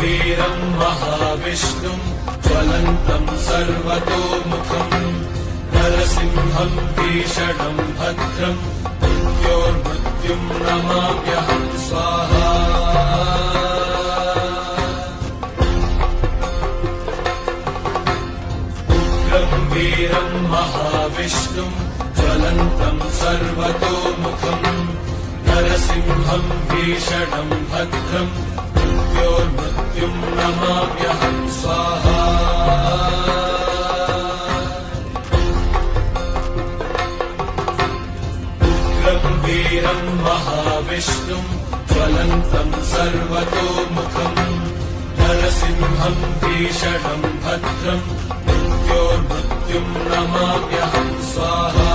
वीरं महाविष्णुं ज्वलन्तं सर्वतोमुखम् नरसिंहं भीषणं भद्रं मृत्योर्मृत्युं नमाम्यहं स्वाहा। उग्रं वीरं महाविष्णुं ज्वलन्तं सर्वतोमुखम् नरसिंहं भीषणं भद्रं मृत्योर्मृत्युं नमाम्यहं स्वाहा। उग्रं वीरं महाविष्णुं ज्वलन्तं सर्वतोमुखम् नरसिंहं भीषणं भद्रं मृत्योर्मृत्युं नमाम्यहं स्वाहा।